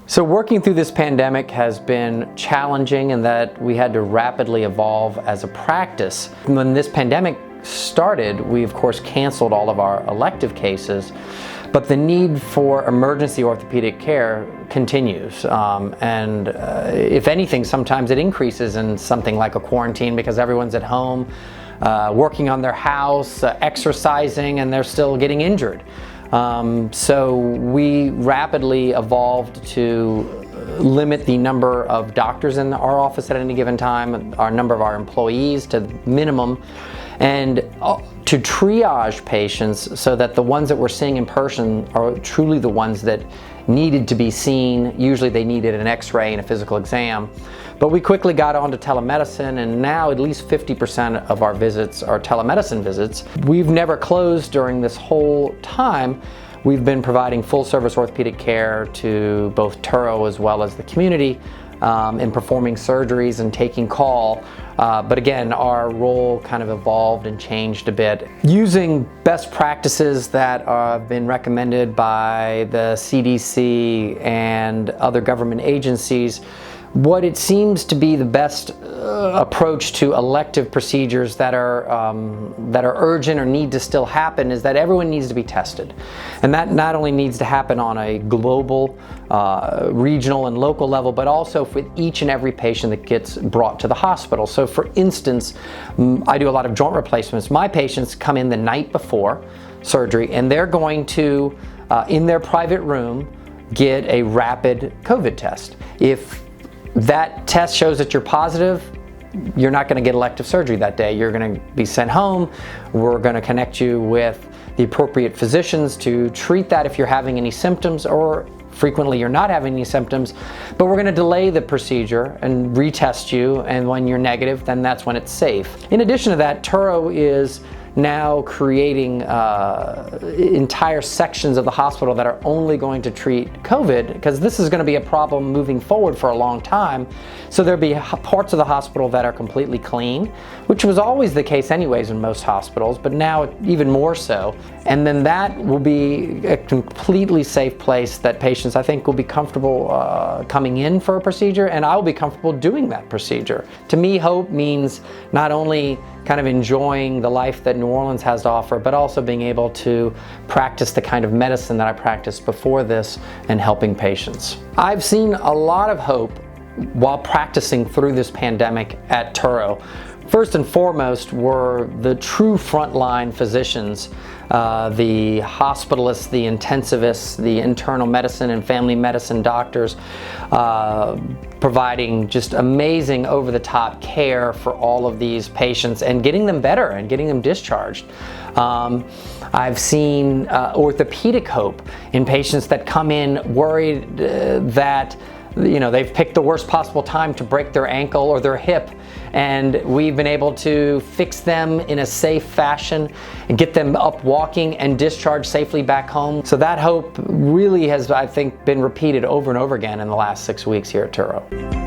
So working through this pandemic has been challenging in that we had to rapidly evolve as a practice. When this pandemic started, we of course canceled all of our elective cases, but the need for emergency orthopedic care continues. If anything, sometimes it increases in something like a quarantine because everyone's at home, working on their house, exercising, and they're still getting injured. So we rapidly evolved to limit the number of doctors in our office at any given time, our number of our employees to minimum, and to triage patients so that the ones that we're seeing in person are truly the ones that needed to be seen. Usually they needed an x-ray and a physical exam. But we quickly got onto telemedicine, and now at least 50% of our visits are telemedicine visits. We've never closed during this whole time. We've been providing full service orthopedic care to both Turo as well as the community in performing surgeries and taking call. But again, our role kind of evolved and changed a bit. Using best practices that have been recommended by the CDC and other government agencies, what it seems to be the best approach to elective procedures that are urgent or need to still happen is that everyone needs to be tested. And that not only needs to happen on a global, regional and local level, but also for each and every patient that gets brought to the hospital. So for instance, I do a lot of joint replacements. My patients come in the night before surgery and they're going to, in their private room, get a rapid COVID test. If that test shows that you're positive, you're not going to get elective surgery that day. You're going to be sent home. We're going to connect you with the appropriate physicians to treat that if you're having any symptoms, or frequently you're not having any symptoms, but we're going to delay the procedure and retest you, and when you're negative, then that's when it's safe. In addition to that, Turo is now creating entire sections of the hospital that are only going to treat COVID, because this is going to be a problem moving forward for a long time. So there'll be parts of the hospital that are completely clean, which was always the case anyways in most hospitals, but now even more so. And then that will be a completely safe place that patients, I think, will be comfortable coming in for a procedure, and I will be comfortable doing that procedure. To me, hope means not only kind of enjoying the life that New Orleans has to offer, but also being able to practice the kind of medicine that I practiced before this and helping patients. I've seen a lot of hope while practicing through this pandemic at Turo. First and foremost were the true frontline physicians, the hospitalists, the intensivists, the internal medicine and family medicine doctors, providing just amazing over-the-top care for all of these patients and getting them better and getting them discharged. I've seen orthopedic hope in patients that come in worried that they've picked the worst possible time to break their ankle or their hip, and we've been able to fix them in a safe fashion and get them up walking and discharged safely back home. So that hope really has, I think, been repeated over and over again in the last 6 weeks here at Turo.